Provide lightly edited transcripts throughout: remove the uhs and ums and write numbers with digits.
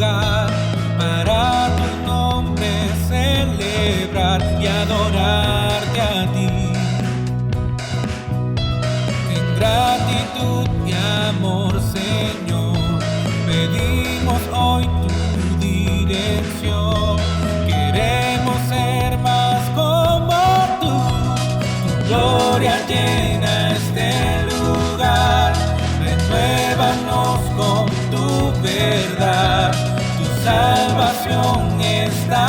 lugar para tu nombre celebrar y adorarte a ti. En gratitud y amor, Señor, pedimos hoy tu dirección. Queremos ser más como tú. Tu gloria llena este lugar. Renuévanos con tu verdad. Tu salvación está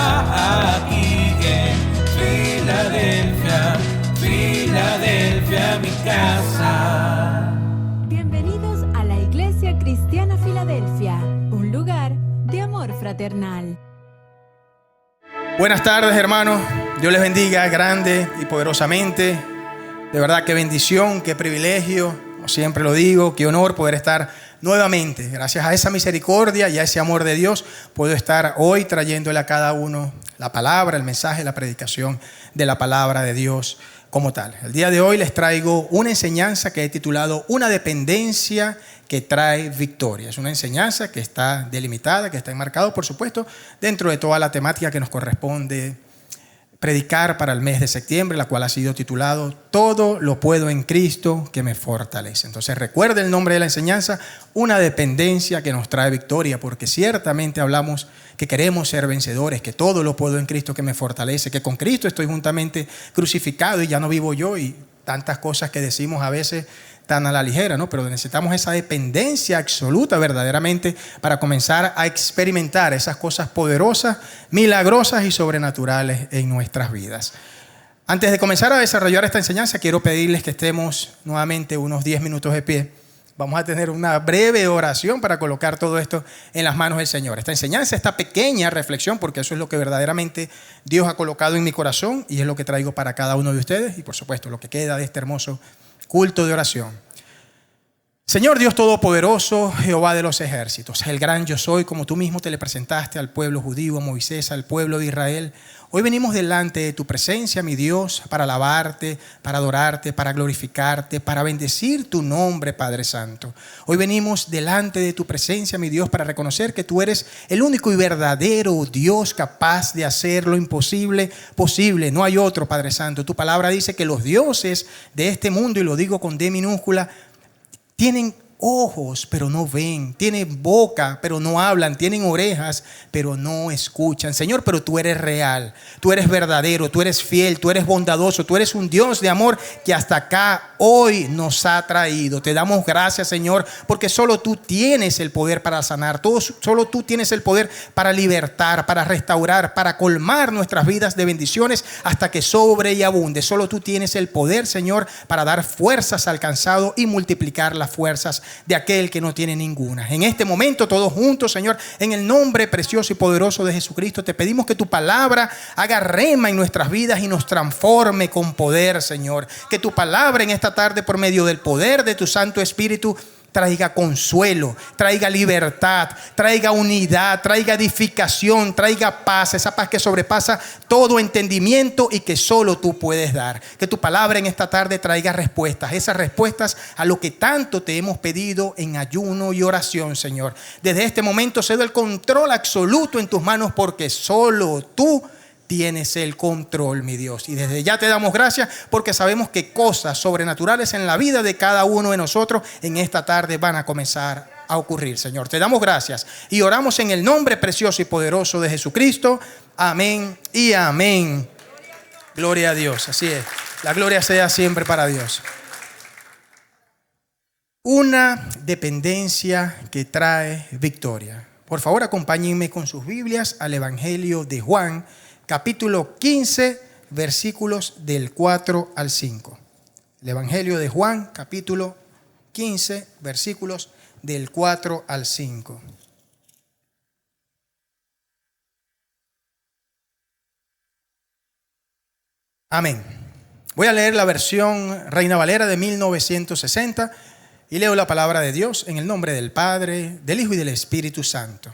aquí en Filadelfia, Filadelfia, mi casa. Bienvenidos a la Iglesia Cristiana Filadelfia, un lugar de amor fraternal. Buenas tardes, hermanos. Dios les bendiga grande y poderosamente. De verdad, qué bendición, qué privilegio. Como siempre lo digo, qué honor poder estar nuevamente. Gracias a esa misericordia y a ese amor de Dios, puedo estar hoy trayéndole a cada uno la palabra, el mensaje, la predicación de la palabra de Dios como tal. El día de hoy les traigo una enseñanza que he titulado Una dependencia que trae victoria. Es una enseñanza que está delimitada, que está enmarcada, por supuesto, dentro de toda la temática que nos corresponde predicar para el mes de septiembre, la cual ha sido titulado Todo lo puedo en Cristo que me fortalece. Entonces recuerde el nombre de la enseñanza, una dependencia que nos trae victoria, porque ciertamente hablamos que queremos ser vencedores, que todo lo puedo en Cristo que me fortalece, que con Cristo estoy juntamente crucificado y ya no vivo yo, y tantas cosas que decimos a veces tan a la ligera, ¿no? Pero necesitamos esa dependencia absoluta verdaderamente para comenzar a experimentar esas cosas poderosas, milagrosas y sobrenaturales en nuestras vidas. Antes de comenzar a desarrollar esta enseñanza, quiero pedirles que estemos nuevamente unos 10 minutos de pie. Vamos a tener una breve oración para colocar todo esto en las manos del Señor. Esta enseñanza, esta pequeña reflexión, porque eso es lo que verdaderamente Dios ha colocado en mi corazón y es lo que traigo para cada uno de ustedes y por supuesto lo que queda de este hermoso culto de oración. Señor Dios Todopoderoso, Jehová de los ejércitos, el gran yo soy, como tú mismo te le presentaste al pueblo judío, a Moisés, al pueblo de Israel. Hoy venimos delante de tu presencia, mi Dios, para alabarte, para adorarte, para glorificarte, para bendecir tu nombre, Padre Santo. Hoy venimos delante de tu presencia, mi Dios, para reconocer que tú eres el único y verdadero Dios capaz de hacer lo imposible posible. No hay otro, Padre Santo. Tu palabra dice que los dioses de este mundo, y lo digo con D minúscula, tienen ojos, pero no ven. Tienen boca, pero no hablan. Tienen orejas, pero no escuchan. Señor, pero tú eres real. Tú eres verdadero. Tú eres fiel. Tú eres bondadoso. Tú eres un Dios de amor que hasta acá hoy nos ha traído. Te damos gracias, Señor, porque solo tú tienes el poder para sanar. Solo tú tienes el poder para libertar, para restaurar, para colmar nuestras vidas de bendiciones hasta que sobre y abunde. Solo tú tienes el poder, Señor, para dar fuerzas al cansado y multiplicar las fuerzas de aquel que no tiene ninguna. En este momento, todos juntos, Señor, en el nombre precioso y poderoso de Jesucristo, te pedimos que tu palabra haga rema en nuestras vidas y nos transforme con poder, Señor. Que tu palabra en esta tarde, por medio del poder de tu Santo Espíritu, traiga consuelo, traiga libertad, traiga unidad, traiga edificación, traiga paz, esa paz que sobrepasa todo entendimiento y que solo tú puedes dar. Que tu palabra en esta tarde traiga respuestas, esas respuestas a lo que tanto te hemos pedido en ayuno y oración, Señor. Desde este momento cedo el control absoluto en tus manos, porque solo tú tienes el control, mi Dios. Y desde ya te damos gracias porque sabemos que cosas sobrenaturales en la vida de cada uno de nosotros en esta tarde van a comenzar a ocurrir, Señor. Te damos gracias y oramos en el nombre precioso y poderoso de Jesucristo. Amén y amén. Gloria a Dios. Así es. La gloria sea siempre para Dios. Una dependencia que trae victoria. Por favor, acompáñenme con sus Biblias al Evangelio de Juan, capítulo 15, versículos del 4 al 5. El Evangelio de Juan, capítulo 15, versículos del 4 al 5. Amén. Voy a leer la versión Reina Valera de 1960 y leo la palabra de Dios en el nombre del Padre, del Hijo y del Espíritu Santo.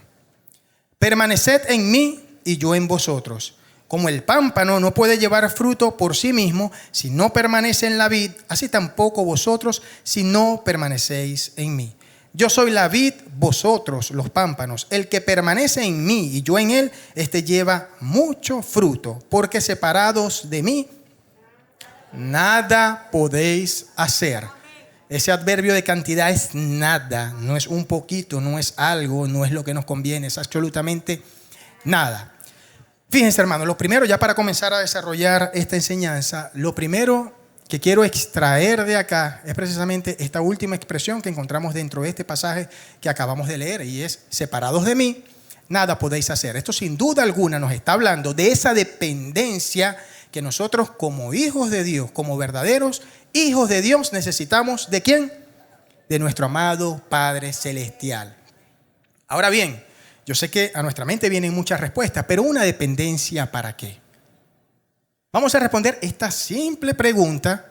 Permaneced en mí y yo en vosotros. Como el pámpano no puede llevar fruto por sí mismo si no permanece en la vid, así tampoco vosotros si no permanecéis en mí. Yo soy la vid, vosotros los pámpanos. El que permanece en mí y yo en él, este lleva mucho fruto, porque separados de mí, nada podéis hacer. Ese adverbio de cantidad es nada, no es un poquito, no es algo, no es lo que nos conviene, es absolutamente nada. Fíjense, hermanos, lo primero, ya para comenzar a desarrollar esta enseñanza, lo primero que quiero extraer de acá es precisamente esta última expresión que encontramos dentro de este pasaje que acabamos de leer, y es: separados de mí, nada podéis hacer. Esto sin duda alguna nos está hablando de esa dependencia que nosotros como hijos de Dios, como verdaderos hijos de Dios, necesitamos. ¿De quién? De nuestro amado Padre Celestial. Ahora bien, yo sé que a nuestra mente vienen muchas respuestas, pero una dependencia ¿para qué? Vamos a responder esta simple pregunta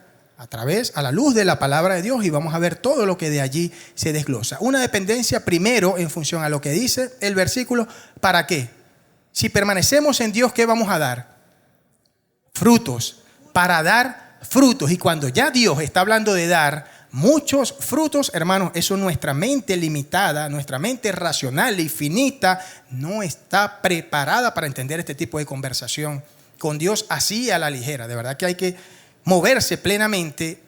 a la luz de la palabra de Dios, y vamos a ver todo lo que de allí se desglosa. Una dependencia primero en función a lo que dice el versículo. ¿Para qué? Si permanecemos en Dios, ¿qué vamos a dar? Frutos. Para dar frutos. Y cuando ya Dios está hablando de dar muchos frutos, hermanos, eso nuestra mente limitada, nuestra mente racional y finita no está preparada para entender este tipo de conversación con Dios así a la ligera. De verdad que hay que moverse plenamente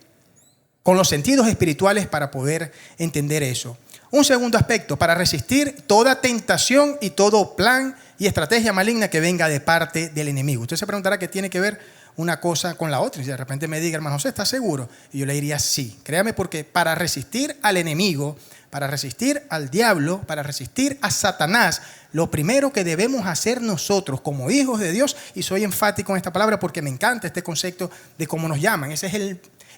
con los sentidos espirituales para poder entender eso. Un segundo aspecto: para resistir toda tentación y todo plan y estrategia maligna que venga de parte del enemigo. Usted se preguntará qué tiene que ver una cosa con la otra, y si de repente me diga: hermano José, ¿está seguro? Y yo le diría sí, créame, porque para resistir al enemigo, para resistir al diablo, para resistir a Satanás, lo primero que debemos hacer nosotros como hijos de Dios, y soy enfático en esta palabra porque me encanta este concepto de cómo nos llaman, ese es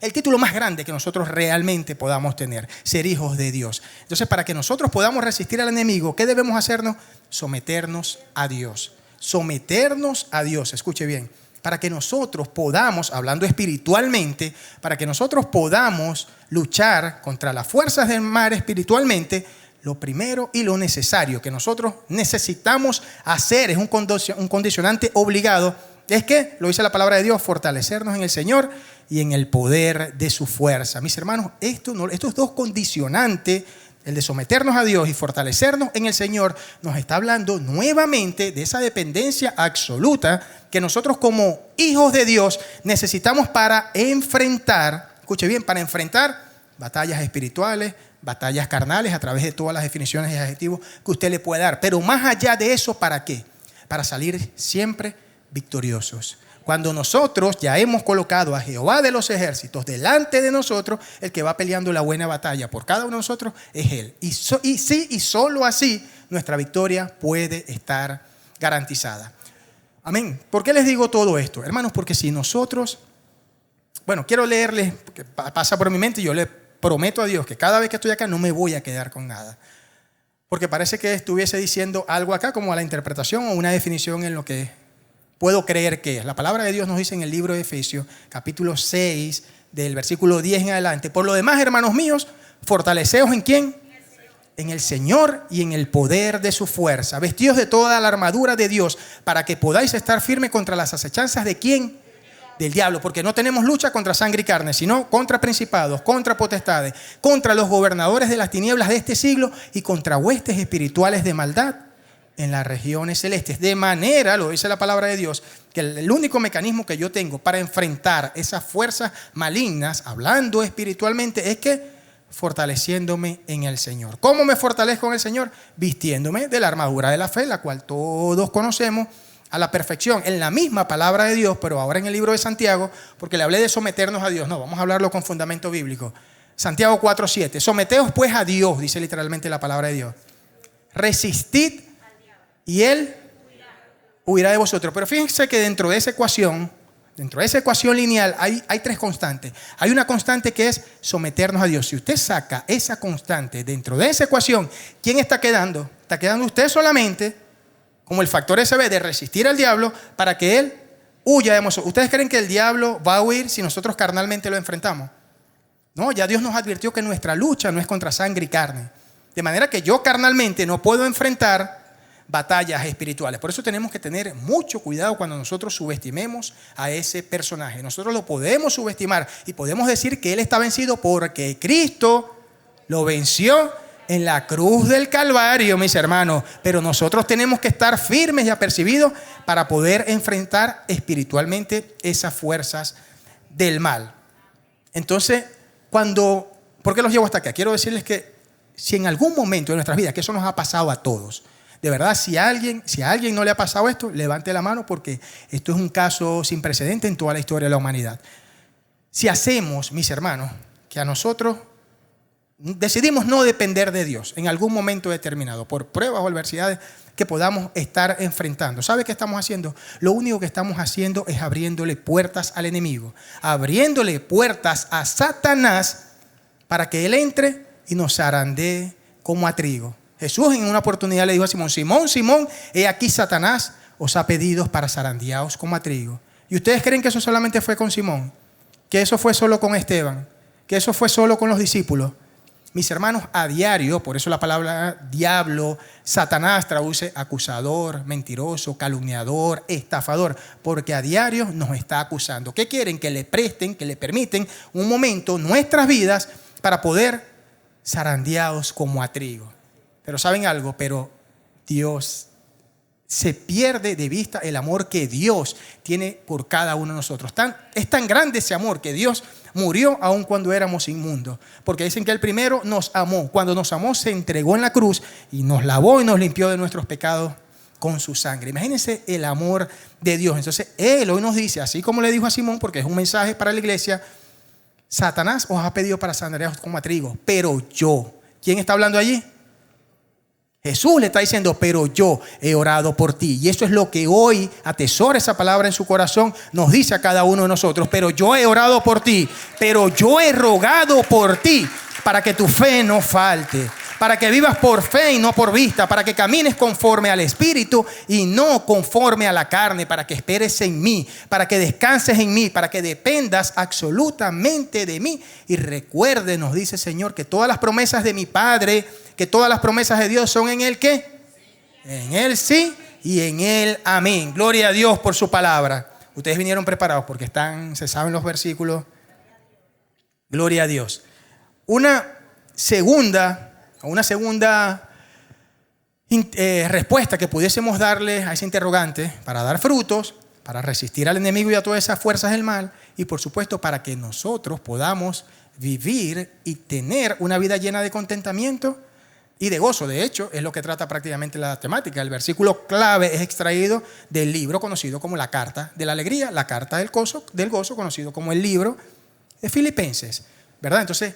el título más grande que nosotros realmente podamos tener: ser hijos de Dios. Entonces, para que nosotros podamos resistir al enemigo, ¿qué debemos hacernos? Someternos a Dios. Someternos a Dios, escuche bien. Para que nosotros podamos, hablando espiritualmente, para que nosotros podamos luchar contra las fuerzas del mal espiritualmente, lo primero y lo necesario que nosotros necesitamos hacer, es un condicionante obligado, es que, lo dice la palabra de Dios, fortalecernos en el Señor y en el poder de su fuerza. Mis hermanos, estos dos condicionantes, el de someternos a Dios y fortalecernos en el Señor, nos está hablando nuevamente de esa dependencia absoluta que nosotros como hijos de Dios necesitamos para enfrentar, escuche bien, para enfrentar batallas espirituales, batallas carnales, a través de todas las definiciones y adjetivos que usted le puede dar. Pero más allá de eso, ¿para qué? Para salir siempre victoriosos. Cuando nosotros ya hemos colocado a Jehová de los ejércitos delante de nosotros, el que va peleando la buena batalla por cada uno de nosotros es Él. Y solo así nuestra victoria puede estar garantizada. Amén. ¿Por qué les digo todo esto? Hermanos, porque si nosotros, quiero leerles, porque pasa por mi mente, y yo le prometo a Dios que cada vez que estoy acá no me voy a quedar con nada. Porque parece que estuviese diciendo algo acá como a la interpretación o una definición en lo que puedo creer que es. La palabra de Dios nos dice en el libro de Efesios, capítulo 6, del versículo 10 en adelante: por lo demás, hermanos míos, fortaleceos ¿en quién? En el Señor y en el poder de su fuerza, vestidos de toda la armadura de Dios, para que podáis estar firmes contra las acechanzas ¿de quién? Del diablo, porque no tenemos lucha contra sangre y carne, sino contra principados, contra potestades, contra los gobernadores de las tinieblas de este siglo y contra huestes espirituales de maldad en las regiones celestes. De manera, lo dice la palabra de Dios, que el único mecanismo que yo tengo para enfrentar esas fuerzas malignas, hablando espiritualmente, es que fortaleciéndome en el Señor. ¿Cómo me fortalezco en el Señor? Vistiéndome de la armadura de la fe, la cual todos conocemos a la perfección en la misma palabra de Dios, pero ahora en el libro de Santiago, porque le hablé de someternos a Dios. No, vamos a hablarlo con fundamento bíblico. Santiago 4:7. Someteos pues a Dios, dice literalmente la palabra de Dios. Resistid y Él huirá de vosotros. Pero fíjense que dentro de esa ecuación lineal hay tres constantes. Hay una constante que es someternos a Dios. Si usted saca esa constante dentro de esa ecuación, ¿quién está quedando? Está quedando usted solamente como el factor SB de resistir al diablo para que Él huya de nosotros. ¿Ustedes creen que el diablo va a huir si nosotros carnalmente lo enfrentamos? No, ya Dios nos advirtió que nuestra lucha no es contra sangre y carne. De manera que yo carnalmente no puedo enfrentar batallas espirituales. Por eso tenemos que tener mucho cuidado cuando nosotros subestimemos a ese personaje. Nosotros lo podemos subestimar y podemos decir que Él está vencido porque Cristo lo venció En la cruz del Calvario, mis hermanos. Pero nosotros tenemos que estar firmes y apercibidos para poder enfrentar espiritualmente esas fuerzas del mal. Entonces, ¿por qué los llevo hasta acá? Quiero decirles que si en algún momento de nuestras vidas, que eso nos ha pasado a todos, de verdad, si a alguien no le ha pasado esto, levante la mano, porque esto es un caso sin precedente en toda la historia de la humanidad. Si hacemos, mis hermanos, que a nosotros decidimos no depender de Dios en algún momento determinado, por pruebas o adversidades que podamos estar enfrentando, ¿sabe qué estamos haciendo? Lo único que estamos haciendo es abriéndole puertas al enemigo, abriéndole puertas a Satanás para que él entre y nos zarandee como a trigo. Jesús en una oportunidad le dijo a Simón: Simón, Simón, he aquí Satanás os ha pedido para zarandearos como a trigo. ¿Y ustedes creen que eso solamente fue con Simón? ¿Que eso fue solo con Esteban? ¿Que eso fue solo con los discípulos? Mis hermanos, a diario, por eso la palabra diablo, Satanás traduce acusador, mentiroso, calumniador, estafador, porque a diario nos está acusando. ¿Qué quieren? Que le presten, que le permiten un momento nuestras vidas para poder zarandeados como a trigo. Pero ¿saben algo? Pero Dios, se pierde de vista el amor que Dios tiene por cada uno de nosotros. Es tan grande ese amor que Dios murió aun cuando éramos inmundos. Porque dicen que Él primero nos amó. Cuando nos amó, se entregó en la cruz y nos lavó y nos limpió de nuestros pecados con su sangre. Imagínense el amor de Dios. Entonces Él hoy nos dice, así como le dijo a Simón, porque es un mensaje para la iglesia: Satanás os ha pedido para zarandearos como a trigo, pero yo. ¿Quién está hablando allí? Jesús le está diciendo: pero yo he orado por ti. Y eso es lo que hoy, atesora esa palabra en su corazón, nos dice a cada uno de nosotros: pero yo he orado por ti, pero yo he rogado por ti, para que tu fe no falte, para que vivas por fe y no por vista, para que camines conforme al Espíritu y no conforme a la carne, para que esperes en mí, para que descanses en mí, para que dependas absolutamente de mí. Y recuerde, nos dice el Señor, que todas las promesas de mi Padre, que todas las promesas de Dios son en Él, ¿qué? En Él sí y en Él amén. Gloria a Dios por su palabra. Ustedes vinieron preparados porque se saben los versículos. Gloria a Dios. Una segunda respuesta que pudiésemos darle a ese interrogante, para dar frutos, para resistir al enemigo y a todas esas fuerzas del mal, y por supuesto para que nosotros podamos vivir y tener una vida llena de contentamiento y de gozo. De hecho, es lo que trata prácticamente la temática. El versículo clave es extraído del libro conocido como la Carta de la Alegría, la Carta del Gozo, conocido como el libro de Filipenses, ¿verdad? Entonces,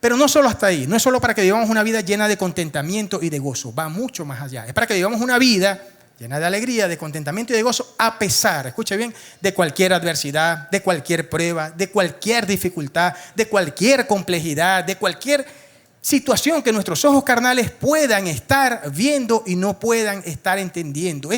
pero no solo hasta ahí, no es solo para que vivamos una vida llena de contentamiento y de gozo, va mucho más allá. Es para que vivamos una vida llena de alegría, de contentamiento y de gozo, a pesar, escuche bien, de cualquier adversidad, de cualquier prueba, de cualquier dificultad, de cualquier complejidad, de cualquier situación que nuestros ojos carnales puedan estar viendo y no puedan estar entendiendo.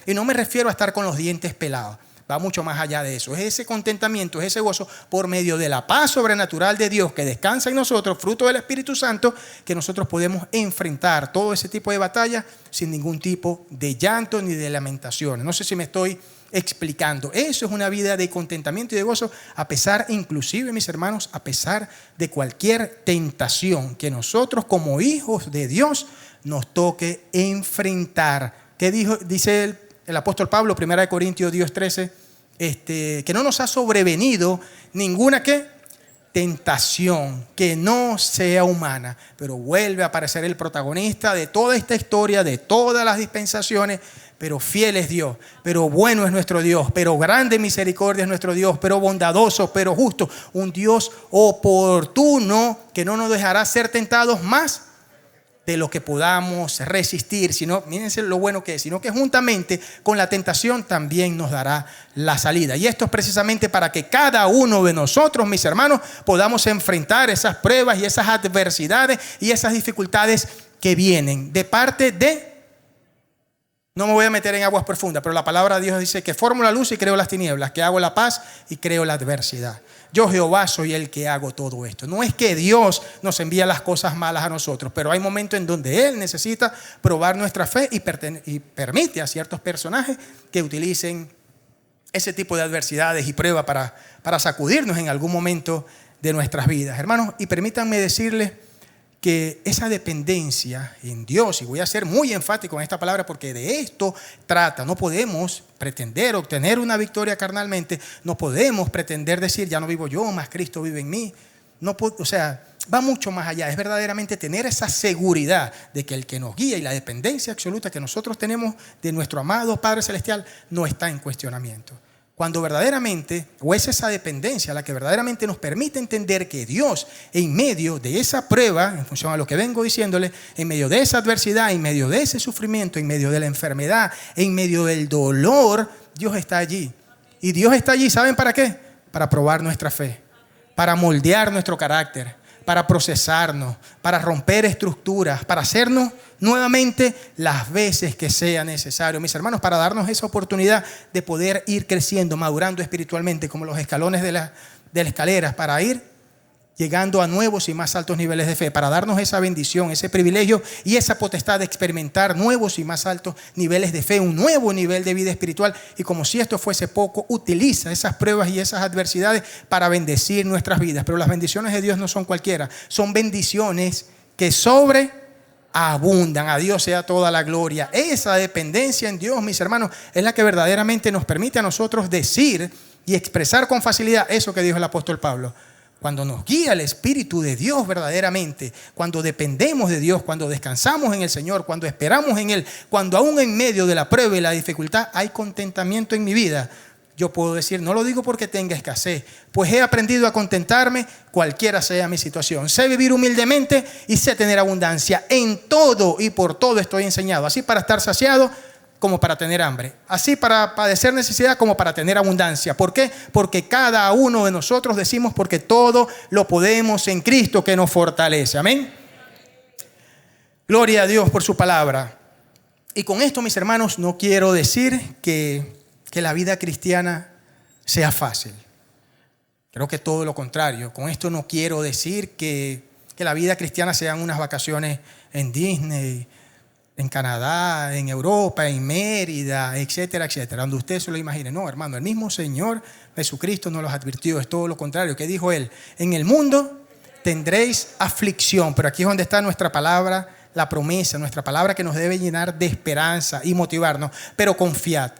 Y no me refiero a estar con los dientes pelados. Va mucho más allá de eso. Es ese contentamiento, es ese gozo por medio de la paz sobrenatural de Dios que descansa en nosotros, fruto del Espíritu Santo, que nosotros podemos enfrentar todo ese tipo de batallas sin ningún tipo de llanto ni de lamentaciones. No sé si me estoy explicando. Eso es una vida de contentamiento y de gozo, a pesar, inclusive, mis hermanos, a pesar de cualquier tentación que nosotros como hijos de Dios nos toque enfrentar. ¿Qué dice el apóstol Pablo, 1 Corintios 10:13, que no nos ha sobrevenido ninguna tentación que no sea humana, pero vuelve a aparecer el protagonista de toda esta historia, de todas las dispensaciones. Pero fiel es Dios, pero bueno es nuestro Dios, pero grande misericordia es nuestro Dios, pero bondadoso, pero justo, un Dios oportuno que no nos dejará ser tentados más de lo que podamos resistir, sino, mírense lo bueno que es, sino que juntamente con la tentación también nos dará la salida. Y esto es precisamente para que cada uno de nosotros, mis hermanos, podamos enfrentar esas pruebas y esas adversidades y esas dificultades que vienen de parte de... No me voy a meter en aguas profundas, pero la palabra de Dios dice que formo la luz y creo las tinieblas, que hago la paz y creo la adversidad. Yo, Jehová, soy el que hago todo esto. No es que Dios nos envía las cosas malas a nosotros, pero hay momentos en donde Él necesita probar nuestra fe y permite a ciertos personajes que utilicen ese tipo de adversidades y pruebas para sacudirnos en algún momento de nuestras vidas. Hermanos, y permítanme decirles que esa dependencia en Dios, y voy a ser muy enfático en esta palabra porque de esto trata, no podemos pretender obtener una victoria carnalmente, no podemos pretender decir ya no vivo yo, más Cristo vive en mí. No, o sea, va mucho más allá, es verdaderamente tener esa seguridad de que el que nos guía y la dependencia absoluta que nosotros tenemos de nuestro amado Padre Celestial no está en cuestionamiento. Cuando verdaderamente, o es esa dependencia la que verdaderamente nos permite entender que Dios, en medio de esa prueba, en función a lo que vengo diciéndole, en medio de esa adversidad, en medio de ese sufrimiento, en medio de la enfermedad, en medio del dolor, Dios está allí. Y Dios está allí, ¿saben para qué? Para probar nuestra fe, para moldear nuestro carácter, para procesarnos, para romper estructuras, para hacernos nuevamente las veces que sea necesario, mis hermanos, para darnos esa oportunidad de poder ir creciendo, madurando espiritualmente como los escalones de la escalera, para ir llegando a nuevos y más altos niveles de fe, para darnos esa bendición, ese privilegio y esa potestad de experimentar nuevos y más altos niveles de fe, un nuevo nivel de vida espiritual. Y como si esto fuese poco, utiliza esas pruebas y esas adversidades para bendecir nuestras vidas. Pero las bendiciones de Dios no son cualquiera, son bendiciones que sobreabundan. A Dios sea toda la gloria. Esa dependencia en Dios, mis hermanos, es la que verdaderamente nos permite a nosotros decir y expresar con facilidad eso que dijo el apóstol Pablo. Cuando nos guía el Espíritu de Dios verdaderamente, cuando dependemos de Dios, cuando descansamos en el Señor, cuando esperamos en Él, cuando aún en medio de la prueba y la dificultad hay contentamiento en mi vida, yo puedo decir, no lo digo porque tenga escasez, pues he aprendido a contentarme cualquiera sea mi situación. Sé vivir humildemente y sé tener abundancia. En todo y por todo estoy enseñado, así para estar saciado como para tener hambre, así para padecer necesidad como para tener abundancia. ¿Por qué? Porque cada uno de nosotros decimos porque todo lo podemos en Cristo que nos fortalece. Amén. Gloria a Dios por su palabra. Y con esto, mis hermanos, no quiero decir que la vida cristiana sea fácil. Creo que todo lo contrario. Con esto no quiero decir que la vida cristiana sean unas vacaciones en Disney, en Canadá, en Europa, en Mérida, etcétera, etcétera, donde usted se lo imagine. No, hermano, el mismo Señor Jesucristo nos los advirtió, es todo lo contrario. ¿Qué dijo Él? En el mundo tendréis aflicción, pero aquí es donde está nuestra palabra, la promesa, nuestra palabra que nos debe llenar de esperanza y motivarnos. Pero confiad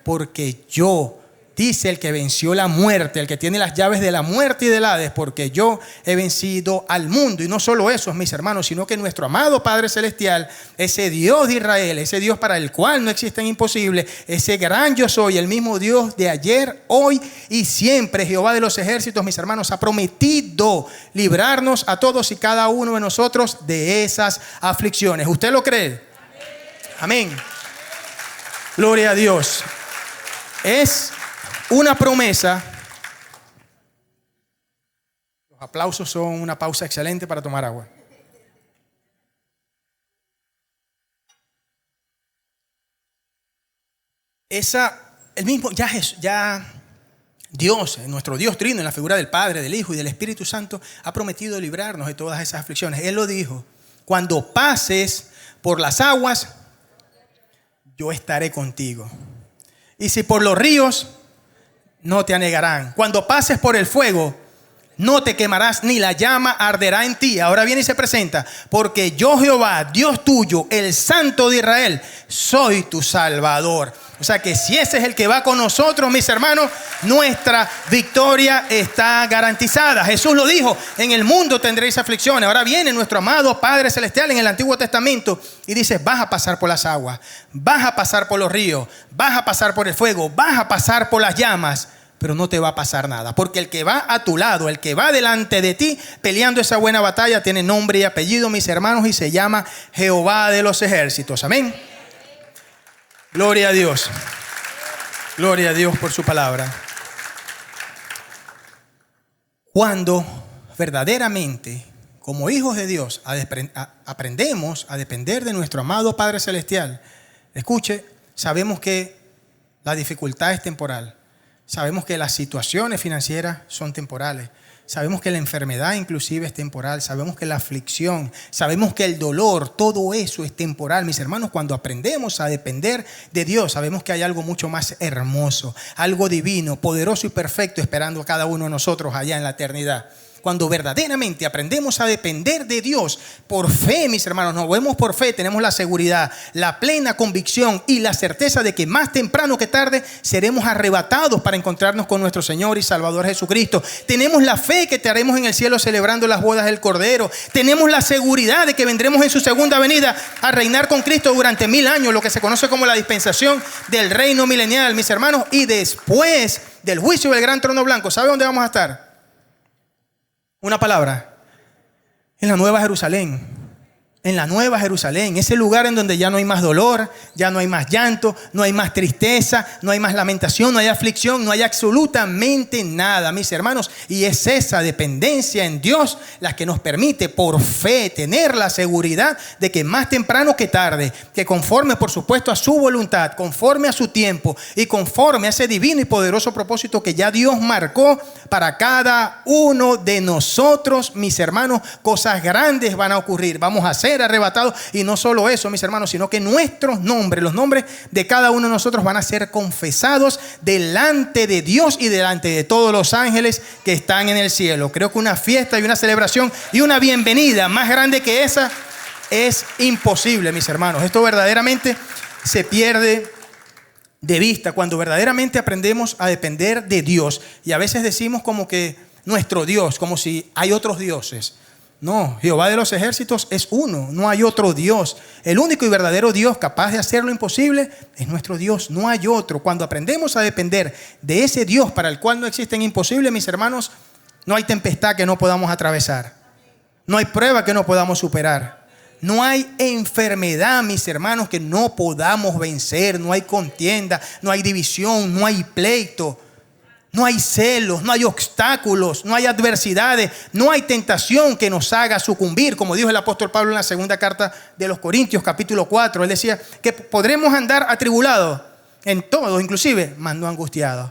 porque yo, dice el que venció la muerte, el que tiene las llaves de la muerte y del Hades, porque yo he vencido al mundo. Y no solo eso, mis hermanos, sino que nuestro amado Padre Celestial, ese Dios de Israel, ese Dios para el cual no existen imposibles, ese gran yo soy, el mismo Dios de ayer, hoy y siempre, Jehová de los ejércitos, mis hermanos, ha prometido librarnos a todos y cada uno de nosotros de esas aflicciones. ¿Usted lo cree? Amén. Gloria a Dios. Es una promesa. Los aplausos son una pausa excelente para tomar agua. Ya Dios, nuestro Dios trino, en la figura del Padre, del Hijo y del Espíritu Santo, ha prometido librarnos de todas esas aflicciones. Él lo dijo: cuando pases por las aguas, yo estaré contigo. Y si por los ríos, no te anegarán. Cuando pases por el fuego, no te quemarás, ni la llama arderá en ti. Ahora viene y se presenta: porque yo, Jehová, Dios tuyo, el Santo de Israel, soy tu Salvador. O sea que si ese es el que va con nosotros, mis hermanos, nuestra victoria está garantizada. Jesús lo dijo: en el mundo tendréis aflicciones. Ahora viene nuestro amado Padre Celestial en el Antiguo Testamento y dice: vas a pasar por las aguas, vas a pasar por los ríos, vas a pasar por el fuego, vas a pasar por las llamas, pero no te va a pasar nada, porque el que va a tu lado, el que va delante de ti peleando esa buena batalla, tiene nombre y apellido, mis hermanos, y se llama Jehová de los ejércitos. Amén. Gloria a Dios. Gloria a Dios por su palabra. Cuando verdaderamente, como hijos de Dios, aprendemos a depender de nuestro amado Padre Celestial, escuche, sabemos que la dificultad es temporal. Sabemos que las situaciones financieras son temporales. Sabemos que la enfermedad inclusive es temporal. Sabemos que la aflicción, sabemos que el dolor, todo eso es temporal. Mis hermanos, cuando aprendemos a depender de Dios, sabemos que hay algo mucho más hermoso, algo divino, poderoso y perfecto esperando a cada uno de nosotros allá en la eternidad. cuando verdaderamente aprendemos a depender de Dios por fe, mis hermanos, nos movemos por fe, tenemos la seguridad, la plena convicción y la certeza de que más temprano que tarde seremos arrebatados para encontrarnos con nuestro Señor y Salvador Jesucristo. Tenemos la fe que estaremos en el cielo celebrando las bodas del Cordero. Tenemos la seguridad de que vendremos en su segunda venida a reinar con Cristo durante 1000 años, lo que se conoce como la dispensación del reino milenial, mis hermanos. Y después del juicio del gran trono blanco, ¿sabe dónde vamos a estar? Una palabra: en la Nueva Jerusalén. En la Nueva Jerusalén, ese lugar en donde ya no hay más dolor, ya no hay más llanto, no hay más tristeza, no hay más lamentación, no hay aflicción, no hay absolutamente nada, mis hermanos. Y es esa dependencia en Dios la que nos permite por fe tener la seguridad de que más temprano que tarde, que conforme por supuesto a su voluntad, conforme a su tiempo y conforme a ese divino y poderoso propósito que ya Dios marcó para cada uno de nosotros, mis hermanos, cosas grandes van a ocurrir. Vamos a ser arrebatados, y no solo eso, mis hermanos, sino que nuestros nombres, los nombres de cada uno de nosotros van a ser confesados delante de Dios y delante de todos los ángeles que están en el cielo. Creo que una fiesta y una celebración y una bienvenida más grande que esa es imposible, mis hermanos. Esto verdaderamente se pierde de vista cuando verdaderamente aprendemos a depender de Dios. Y a veces decimos como que nuestro Dios, como si hay otros dioses. No, Jehová de los ejércitos es uno, no hay otro Dios. El único y verdadero Dios capaz de hacer lo imposible es nuestro Dios, no hay otro. Cuando aprendemos a depender de ese Dios para el cual no existen imposibles, mis hermanos, no hay tempestad que no podamos atravesar, no hay prueba que no podamos superar, no hay enfermedad, mis hermanos, que no podamos vencer, no hay contienda, no hay división, no hay pleito. No hay celos, no hay obstáculos, no hay adversidades, no hay tentación que nos haga sucumbir. Como dijo el apóstol Pablo en la segunda carta de los Corintios, capítulo 4. Él decía que podremos andar atribulados en todo, inclusive, mas no angustiados.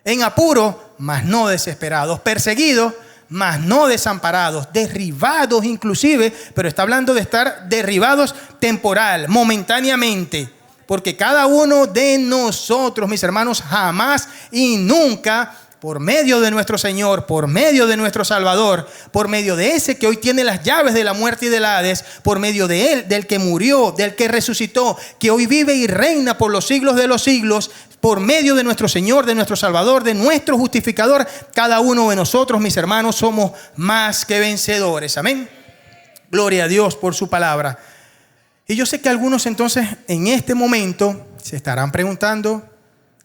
En apuro, mas no desesperados. Perseguidos, mas no desamparados. Derribados inclusive, pero está hablando de estar derribados temporal, momentáneamente. Porque cada uno de nosotros, mis hermanos, jamás y nunca, por medio de nuestro Señor, por medio de nuestro Salvador, por medio de ese que hoy tiene las llaves de la muerte y del Hades, por medio de Él, del que murió, del que resucitó, que hoy vive y reina por los siglos de los siglos, por medio de nuestro Señor, de nuestro Salvador, de nuestro justificador, cada uno de nosotros, mis hermanos, somos más que vencedores. Amén. Gloria a Dios por su palabra. Y yo sé que algunos entonces en este momento se estarán preguntando,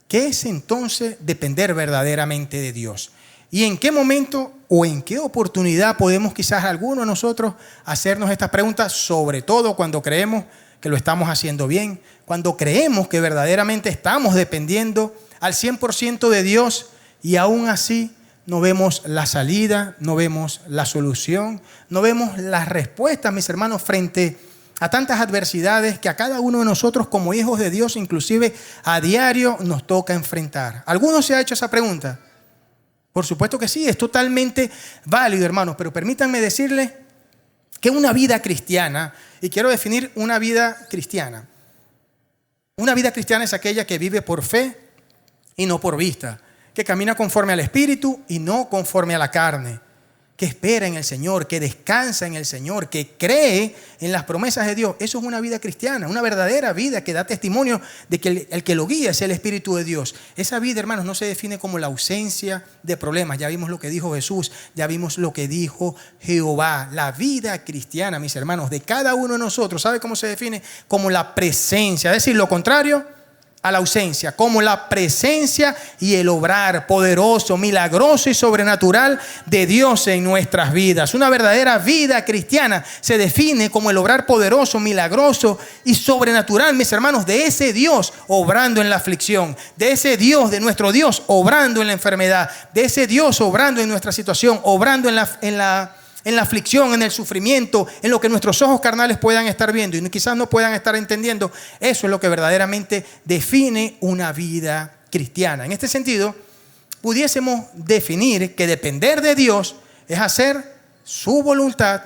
¿qué es entonces depender verdaderamente de Dios? ¿Y en qué momento o en qué oportunidad podemos quizás algunos de nosotros hacernos estas preguntas? Sobre todo cuando creemos que lo estamos haciendo bien, cuando creemos que verdaderamente estamos dependiendo al 100% de Dios y aún así no vemos la salida, no vemos la solución, no vemos las respuestas, mis hermanos, frente a tantas adversidades que a cada uno de nosotros como hijos de Dios, inclusive a diario, nos toca enfrentar. ¿Alguno se ha hecho esa pregunta? Por supuesto que sí, es totalmente válido, hermanos, pero permítanme decirles que una vida cristiana, y quiero definir una vida cristiana es aquella que vive por fe y no por vista, que camina conforme al Espíritu y no conforme a la carne, que espera en el Señor, que descansa en el Señor, que cree en las promesas de Dios. Eso es una vida cristiana, una verdadera vida que da testimonio de que el que lo guía es el Espíritu de Dios. Esa vida, hermanos, no se define como la ausencia de problemas. Ya vimos lo que dijo Jesús, ya vimos lo que dijo Jehová. La vida cristiana, mis hermanos, de cada uno de nosotros, ¿sabe cómo se define? Como la presencia, es decir, lo contrario a la ausencia, como la presencia y el obrar poderoso, milagroso y sobrenatural de Dios en nuestras vidas. Una verdadera vida cristiana se define como el obrar poderoso, milagroso y sobrenatural, mis hermanos, de ese Dios obrando en la aflicción, de ese Dios, de nuestro Dios obrando en la enfermedad, de ese Dios obrando en nuestra situación, obrando en la aflicción, en el sufrimiento, en lo que nuestros ojos carnales puedan estar viendo y quizás no puedan estar entendiendo. Eso es lo que verdaderamente define una vida cristiana. En este sentido, pudiésemos definir que depender de Dios es hacer su voluntad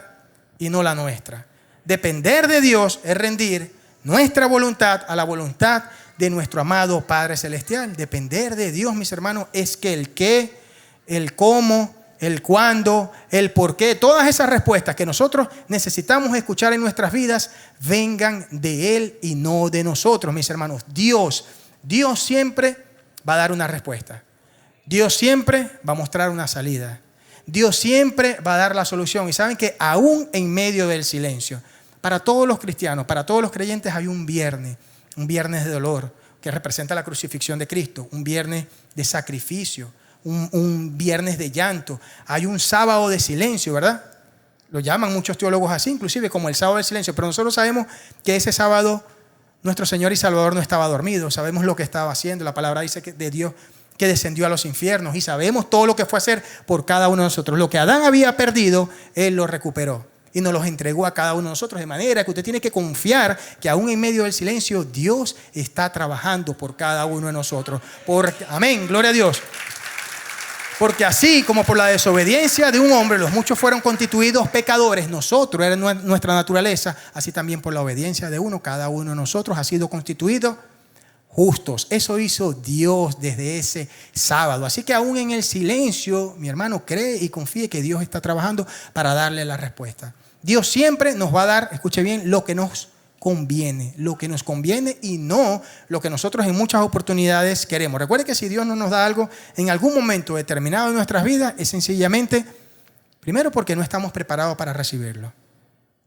y no la nuestra. Depender de Dios es rendir nuestra voluntad a la voluntad de nuestro amado Padre Celestial. Depender de Dios, mis hermanos, es que el qué, el cómo el cuándo, el por qué, todas esas respuestas que nosotros necesitamos escuchar en nuestras vidas vengan de Él y no de nosotros, mis hermanos. Dios siempre va a dar una respuesta. Dios siempre va a mostrar una salida. Dios siempre va a dar la solución. Y saben que aún en medio del silencio, para todos los cristianos, para todos los creyentes hay un viernes de dolor que representa la crucifixión de Cristo, un viernes de sacrificio, un viernes de llanto. Hay un sábado de silencio, ¿verdad? Lo llaman muchos teólogos así, inclusive como el sábado del silencio. Pero nosotros sabemos que ese sábado nuestro Señor y Salvador no estaba dormido. Sabemos lo que estaba haciendo. La palabra dice que de Dios que descendió a los infiernos. Y sabemos todo lo que fue a hacer por cada uno de nosotros. Lo que Adán había perdido, Él lo recuperó. Y nos los entregó a cada uno de nosotros. De manera que usted tiene que confiar que aún en medio del silencio, Dios está trabajando por cada uno de nosotros. Amén, gloria a Dios. Porque así como por la desobediencia de un hombre los muchos fueron constituidos pecadores, nosotros, era nuestra naturaleza, así también por la obediencia de uno, cada uno de nosotros ha sido constituido justos. Eso hizo Dios desde ese sábado. Así que aún en el silencio, mi hermano, cree y confíe que Dios está trabajando para darle la respuesta. Dios siempre nos va a dar, escuche bien, lo que nos conviene y no lo que nosotros en muchas oportunidades queremos. Recuerde que si Dios no nos da algo en algún momento determinado de nuestras vidas, es sencillamente, primero, porque no estamos preparados para recibirlo.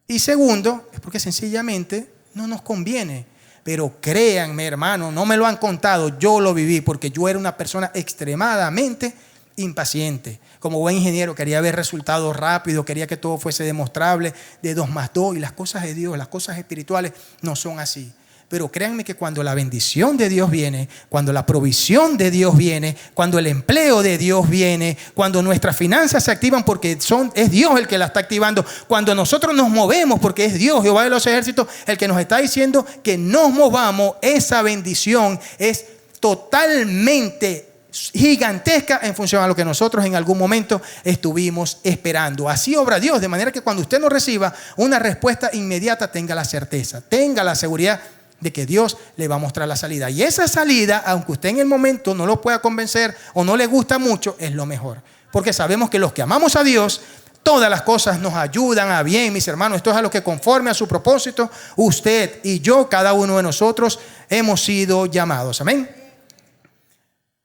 Y segundo, es porque sencillamente no nos conviene. Pero créanme, hermano, no me lo han contado, yo lo viví porque yo era una persona extremadamente impaciente. Como buen ingeniero quería ver resultados rápidos, quería que todo fuese demostrable de 2 más 2, y las cosas de Dios, las cosas espirituales no son así. Pero créanme que cuando la bendición de Dios viene, cuando la provisión de Dios viene, cuando el empleo de Dios viene, cuando nuestras finanzas se activan porque es Dios el que la está activando, cuando nosotros nos movemos porque es Dios, Jehová de los ejércitos, el que nos está diciendo que nos movamos, esa bendición es totalmente gigantesca en función a lo que nosotros en algún momento estuvimos esperando. Así obra Dios, de manera que cuando usted no reciba una respuesta inmediata, tenga la certeza, tenga la seguridad de que Dios le va a mostrar la salida. Y esa salida, aunque usted en el momento no lo pueda convencer o no le gusta mucho, es lo mejor. Porque sabemos que los que amamos a Dios, todas las cosas nos ayudan a bien, mis hermanos. Esto es a lo que conforme a su propósito, usted y yo, cada uno de nosotros, hemos sido llamados. Amén.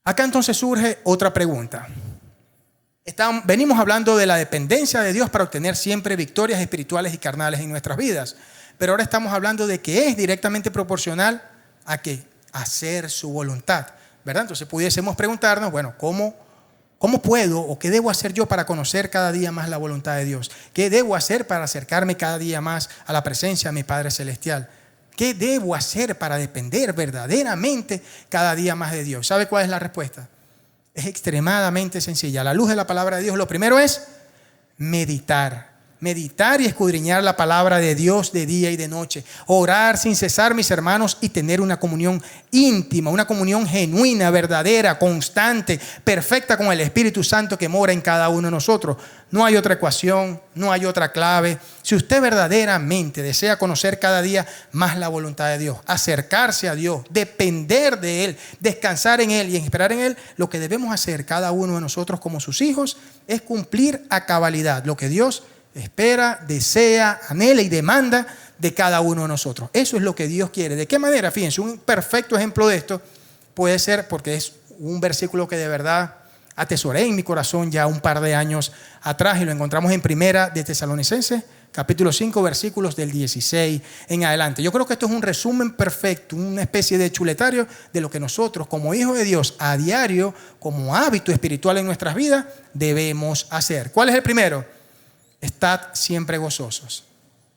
Acá entonces surge otra pregunta. Venimos hablando de la dependencia de Dios para obtener siempre victorias espirituales y carnales en nuestras vidas. Pero ahora estamos hablando de que es directamente proporcional a ¿qué? Hacer su voluntad, ¿verdad? Entonces pudiésemos preguntarnos, bueno, ¿cómo puedo o qué debo hacer yo para conocer cada día más la voluntad de Dios? ¿Qué debo hacer para acercarme cada día más a la presencia de mi Padre Celestial? ¿Qué debo hacer para depender verdaderamente cada día más de Dios? ¿Sabe cuál es la respuesta? Es extremadamente sencilla. A la luz de la palabra de Dios, lo primero es meditar. Meditar y escudriñar la palabra de Dios de día y de noche. Orar sin cesar, mis hermanos, y tener una comunión íntima, una comunión genuina, verdadera, constante, perfecta con el Espíritu Santo que mora en cada uno de nosotros. No hay otra ecuación, no hay otra clave. Si usted verdaderamente desea conocer cada día más la voluntad de Dios, acercarse a Dios, depender de Él, descansar en Él y esperar en Él, lo que debemos hacer cada uno de nosotros como sus hijos es cumplir a cabalidad lo que Dios espera, desea, anhela y demanda de cada uno de nosotros. Eso es lo que Dios quiere. ¿De qué manera? Fíjense, un perfecto ejemplo de esto puede ser, porque es un versículo que de verdad atesoré en mi corazón ya un par de años atrás, y lo encontramos en Primera de Tesalonicenses, capítulo 5, versículos del 16 en adelante. Yo creo que esto es un resumen perfecto, una especie de chuletario de lo que nosotros como hijos de Dios a diario, como hábito espiritual en nuestras vidas, debemos hacer. ¿Cuál es el primero? Estad siempre gozosos.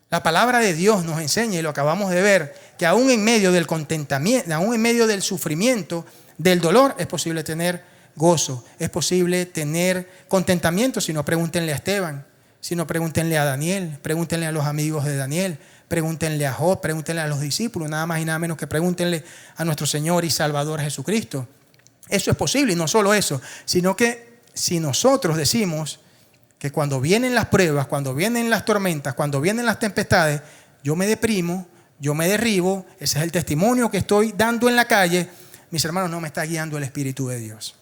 La palabra de Dios nos enseña, y lo acabamos de ver, que aún en medio del contentamiento, aún en medio del sufrimiento, del dolor, es posible tener gozo, es posible tener contentamiento. Si no, pregúntenle a Esteban, si no, pregúntenle a Daniel, pregúntenle a los amigos de Daniel, pregúntenle a Job, pregúntenle a los discípulos, nada más y nada menos que pregúntenle a nuestro Señor y Salvador Jesucristo. Eso es posible, y no solo eso, sino que si nosotros decimos que cuando vienen las pruebas, cuando vienen las tormentas, cuando vienen las tempestades, yo me deprimo, yo me derribo, ese es el testimonio que estoy dando en la calle, mis hermanos, no me está guiando el Espíritu de Dios.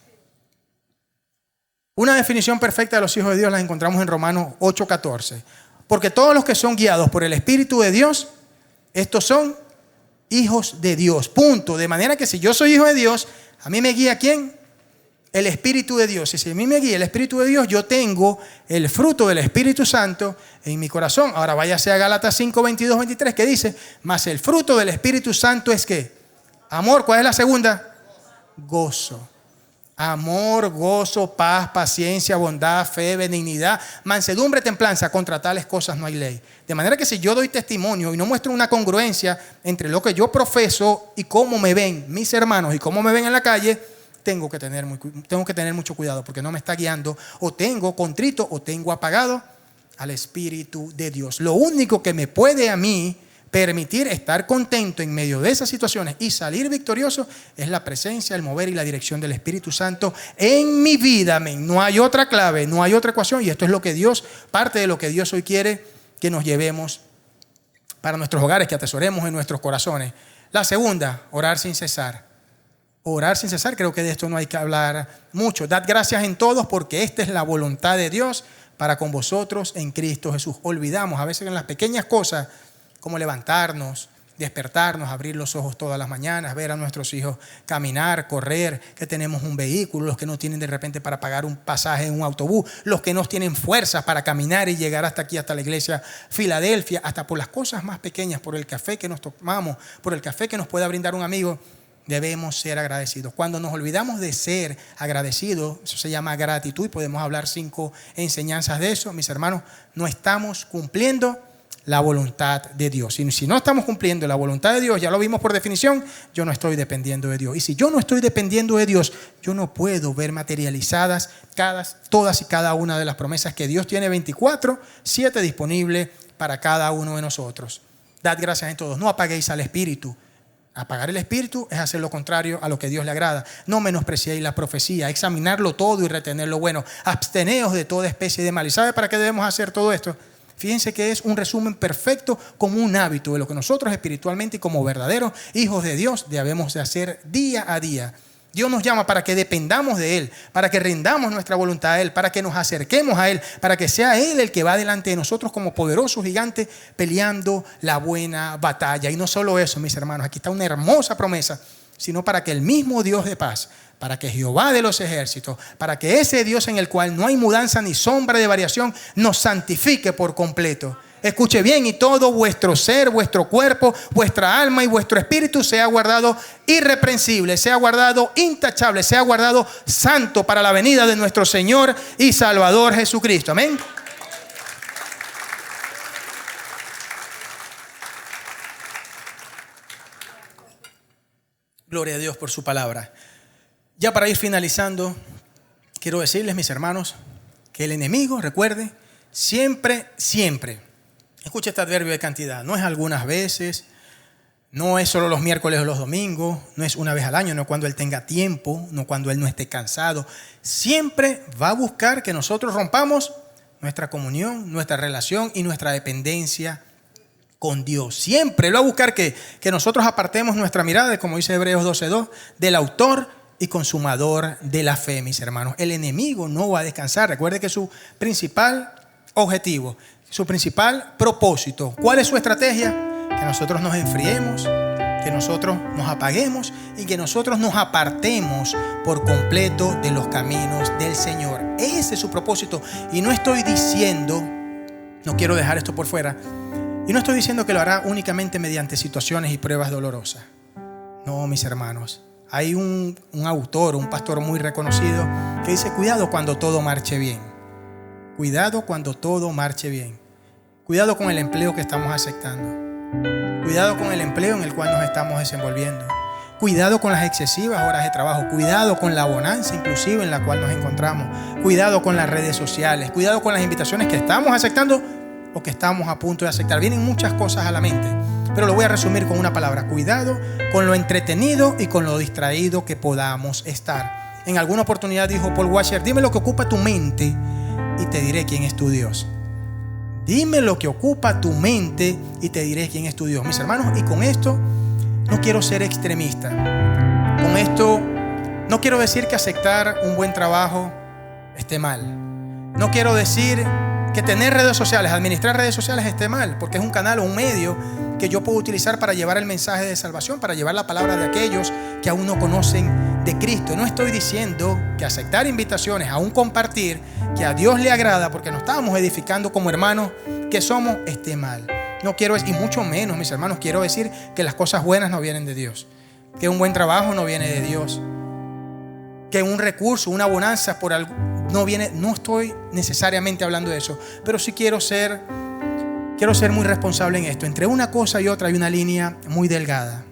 Una definición perfecta de los hijos de Dios la encontramos en Romanos 8:14. Porque todos los que son guiados por el Espíritu de Dios, estos son hijos de Dios. Punto. De manera que si yo soy hijo de Dios, a mí me guía ¿quién? El Espíritu de Dios. Y si a mí me guía el Espíritu de Dios, yo tengo el fruto del Espíritu Santo en mi corazón. Ahora váyase a Gálatas 5, 22, 23, que dice, mas el fruto del Espíritu Santo es ¿qué? Amor. ¿Cuál es la segunda? Gozo. Amor, gozo, paz, paciencia, bondad, fe, benignidad, mansedumbre, templanza. Contra tales cosas no hay ley. De manera que si yo doy testimonio y no muestro una congruencia entre lo que yo profeso y cómo me ven mis hermanos y cómo me ven en la calle, tengo que tener mucho cuidado, porque no me está guiando, o tengo contrito o tengo apagado al Espíritu de Dios. Lo único que me puede a mí permitir estar contento en medio de esas situaciones y salir victorioso es la presencia, el mover y la dirección del Espíritu Santo en mi vida. Amén. No hay otra clave, no hay otra ecuación, y esto es lo que Dios, parte de lo que Dios hoy quiere que nos llevemos para nuestros hogares, que atesoremos en nuestros corazones. La segunda, orar sin cesar. Orar sin cesar, creo que de esto no hay que hablar mucho. Dad gracias en todos, porque esta es la voluntad de Dios para con vosotros en Cristo Jesús. Olvidamos a veces en las pequeñas cosas, como levantarnos, despertarnos, abrir los ojos todas las mañanas, ver a nuestros hijos caminar, correr, que tenemos un vehículo, los que no tienen de repente para pagar un pasaje en un autobús, los que no tienen fuerzas para caminar y llegar hasta aquí, hasta la iglesia Filadelfia, hasta por las cosas más pequeñas, por el café que nos tomamos, por el café que nos pueda brindar un amigo. Debemos ser agradecidos. Cuando nos olvidamos de ser agradecidos, eso se llama gratitud, y podemos hablar 5 enseñanzas de eso. Mis hermanos, no estamos cumpliendo la voluntad de Dios. Y si no estamos cumpliendo la voluntad de Dios, ya lo vimos por definición, yo no estoy dependiendo de Dios. Y si yo no estoy dependiendo de Dios, yo no puedo ver materializadas todas y cada una de las promesas que Dios tiene 24/7 disponible para cada uno de nosotros. Dad gracias en todos. No apaguéis al Espíritu. Apagar el Espíritu es hacer lo contrario a lo que Dios le agrada. No menospreciéis la profecía, examinarlo todo y retener lo bueno. Absteneos de toda especie de mal. ¿Y sabe para qué debemos hacer todo esto? Fíjense que es un resumen perfecto, como un hábito de lo que nosotros espiritualmente y como verdaderos hijos de Dios debemos de hacer día a día. Dios nos llama para que dependamos de Él, para que rindamos nuestra voluntad a Él, para que nos acerquemos a Él, para que sea Él el que va delante de nosotros como poderoso gigante peleando la buena batalla. Y no solo eso, mis hermanos, aquí está una hermosa promesa, sino para que el mismo Dios de paz, para que Jehová de los ejércitos, para que ese Dios en el cual no hay mudanza ni sombra de variación, nos santifique por completo. Escuche bien, y todo vuestro ser, vuestro cuerpo, vuestra alma y vuestro espíritu sea guardado irreprensible, sea guardado intachable, sea guardado santo para la venida de nuestro Señor y Salvador Jesucristo. Amén. Gloria a Dios por su palabra. Ya para ir finalizando, quiero decirles, mis hermanos, que el enemigo, recuerde, siempre, escuche este adverbio de cantidad, no es algunas veces, no es solo los miércoles o los domingos, no es una vez al año, no cuando Él tenga tiempo, no cuando Él no esté cansado. Siempre va a buscar que nosotros rompamos nuestra comunión, nuestra relación y nuestra dependencia con Dios. Siempre va a buscar que nosotros apartemos nuestra mirada, como dice Hebreos 12:2, del autor y consumador de la fe, mis hermanos. El enemigo no va a descansar. Recuerde que su principal objetivo, su principal propósito, ¿cuál es su estrategia? Que nosotros nos enfriemos, que nosotros nos apaguemos y que nosotros nos apartemos por completo de los caminos del Señor. Ese es su propósito. Y no estoy diciendo, no quiero dejar esto por fuera, y no estoy diciendo que lo hará únicamente mediante situaciones y pruebas dolorosas. No, mis hermanos. Hay un autor, un pastor muy reconocido que dice: cuidado cuando todo marche bien. Cuidado cuando todo marche bien. Cuidado con el empleo que estamos aceptando. Cuidado con el empleo en el cual nos estamos desenvolviendo. Cuidado con las excesivas horas de trabajo. Cuidado con la bonanza inclusive en la cual nos encontramos. Cuidado con las redes sociales. Cuidado con las invitaciones que estamos aceptando o que estamos a punto de aceptar. Vienen muchas cosas a la mente, pero lo voy a resumir con una palabra: cuidado con lo entretenido y con lo distraído que podamos estar. En alguna oportunidad dijo Paul Washer: dime lo que ocupa tu mente y te diré quién es tu Dios. Dime lo que ocupa tu mente y te diré quién es tu Dios. Mis hermanos, y con esto no quiero ser extremista. Con esto no quiero decir que aceptar un buen trabajo esté mal. No quiero decir que tener redes sociales, administrar redes sociales esté mal, porque es un canal o un medio que yo puedo utilizar para llevar el mensaje de salvación, para llevar la palabra de aquellos que aún no conocen de Cristo. No estoy diciendo que aceptar invitaciones, aún compartir, que a Dios le agrada, porque nos estamos edificando como hermanos que somos, esté mal. No quiero, y mucho menos, mis hermanos, quiero decir que las cosas buenas no vienen de Dios, que un buen trabajo no viene de Dios, que un recurso, una bonanza por algo no viene. No estoy necesariamente hablando de eso, pero sí quiero ser muy responsable en esto. Entre una cosa y otra hay una línea muy delgada.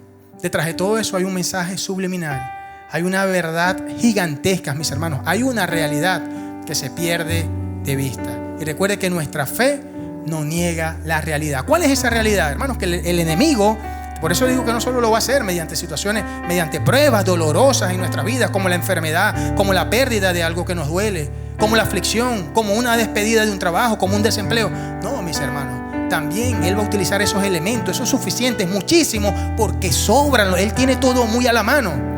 Detrás de todo eso hay un mensaje subliminal, hay una verdad gigantesca, mis hermanos, hay una realidad que se pierde de vista. Y recuerde que nuestra fe no niega la realidad. ¿Cuál es esa realidad, hermanos? Que el enemigo, por eso digo que no solo lo va a hacer mediante situaciones, mediante pruebas dolorosas en nuestras vidas, como la enfermedad, como la pérdida de algo que nos duele, como la aflicción, como una despedida de un trabajo, como un desempleo. No, mis hermanos, también Él va a utilizar esos elementos, esos suficientes, muchísimo, porque sobran. Él tiene todo muy a la mano.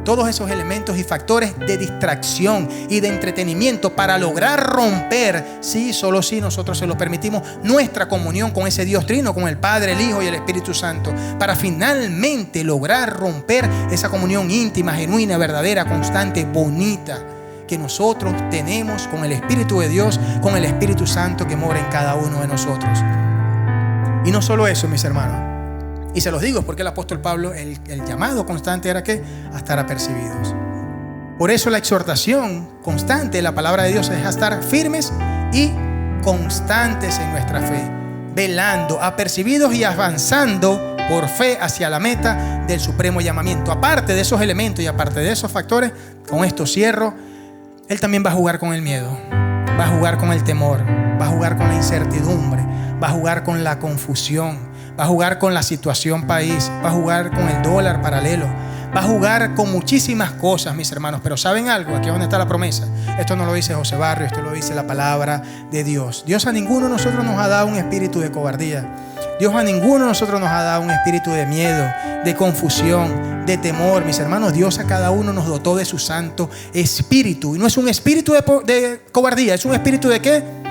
Todos esos elementos y factores de distracción y de entretenimiento para lograr romper, sí, solo si nosotros se lo permitimos, nuestra comunión con ese Dios trino, con el Padre, el Hijo y el Espíritu Santo, para finalmente lograr romper esa comunión íntima, genuina, verdadera, constante, bonita que nosotros tenemos con el Espíritu de Dios, con el Espíritu Santo que mora en cada uno de nosotros. Y no solo eso, mis hermanos. Y se los digo porque el apóstol Pablo, el llamado constante era ¿qué? A estar apercibidos. Por eso la exhortación constante de la palabra de Dios es a estar firmes y constantes en nuestra fe, velando, apercibidos y avanzando por fe hacia la meta del supremo llamamiento. Aparte de esos elementos y aparte de esos factores, con esto cierro, Él también va a jugar con el miedo, va a jugar con el temor, va a jugar con la incertidumbre, va a jugar con la confusión, va a jugar con la situación país, va a jugar con el dólar paralelo, va a jugar con muchísimas cosas, mis hermanos. Pero ¿saben algo? Aquí es donde está la promesa. Esto no lo dice José Barrio, esto lo dice la palabra de Dios. Dios a ninguno de nosotros nos ha dado un espíritu de cobardía. Dios a ninguno de nosotros nos ha dado un espíritu de miedo, de confusión, de temor. Mis hermanos, Dios a cada uno nos dotó de su santo espíritu. Y no es un espíritu de cobardía, es un espíritu de ¿qué?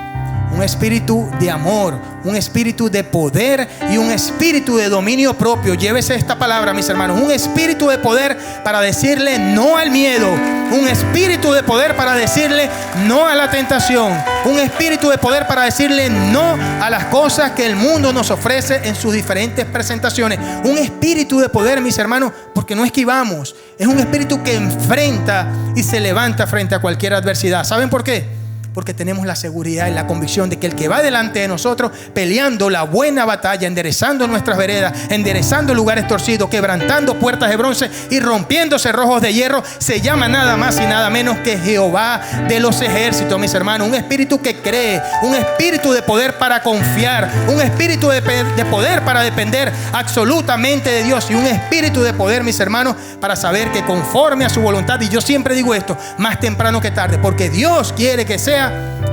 Un espíritu de amor, un espíritu de poder y un espíritu de dominio propio. Llévese esta palabra, mis hermanos. Un espíritu de poder para decirle no al miedo. Un espíritu de poder para decirle no a la tentación. Un espíritu de poder para decirle no a las cosas que el mundo nos ofrece en sus diferentes presentaciones. Un espíritu de poder, mis hermanos, porque no esquivamos. Es un espíritu que enfrenta y se levanta frente a cualquier adversidad. ¿Saben por qué? Porque tenemos la seguridad y la convicción de que el que va delante de nosotros peleando la buena batalla, enderezando nuestras veredas, enderezando lugares torcidos, quebrantando puertas de bronce y rompiendo cerrojos de hierro, se llama nada más y nada menos que Jehová de los ejércitos, mis hermanos. Un espíritu que cree, un espíritu de poder para confiar, un espíritu de poder para depender absolutamente de Dios y un espíritu de poder, mis hermanos, para saber que conforme a su voluntad, y yo siempre digo esto, más temprano que tarde, porque Dios quiere que sea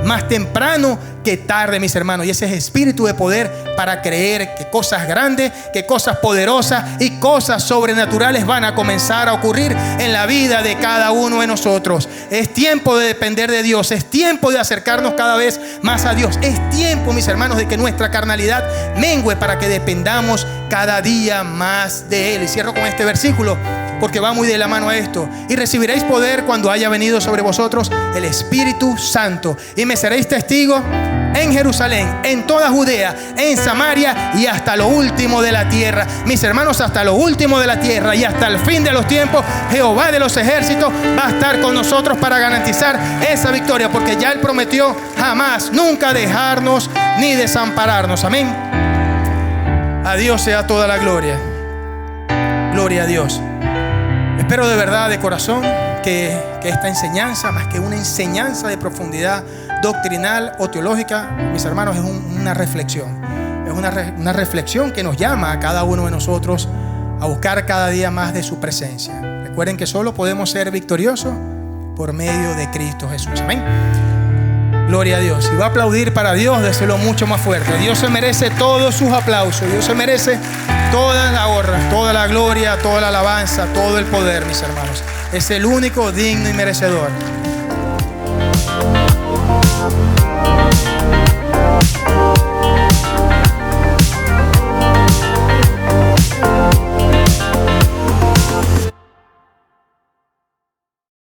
más temprano que tarde, mis hermanos. Y ese es espíritu de poder para creer que cosas grandes, que cosas poderosas y cosas sobrenaturales van a comenzar a ocurrir en la vida de cada uno de nosotros. Es tiempo de depender de Dios. Es tiempo de acercarnos cada vez más a Dios. Es tiempo, mis hermanos, de que nuestra carnalidad mengue para que dependamos cada día más de Él. Y cierro con este versículo porque va muy de la mano a esto. Y recibiréis poder cuando haya venido sobre vosotros el Espíritu Santo. Y me seréis testigos en Jerusalén, en toda Judea, en Samaria y hasta lo último de la tierra. Mis hermanos, hasta lo último de la tierra y hasta el fin de los tiempos, Jehová de los ejércitos va a estar con nosotros para garantizar esa victoria, porque ya Él prometió jamás, nunca dejarnos ni desampararnos. Amén. A Dios sea toda la gloria. Gloria a Dios. Espero de verdad, de corazón, que esta enseñanza, más que una enseñanza de profundidad doctrinal o teológica, mis hermanos, es una reflexión. Es una reflexión que nos llama a cada uno de nosotros a buscar cada día más de su presencia. Recuerden que solo podemos ser victoriosos por medio de Cristo Jesús. Amén. Gloria a Dios. Si va a aplaudir para Dios, déselo mucho más fuerte. Dios se merece todos sus aplausos. Dios se merece toda la honra, toda la gloria, toda la alabanza, todo el poder, mis hermanos. Es el único digno y merecedor.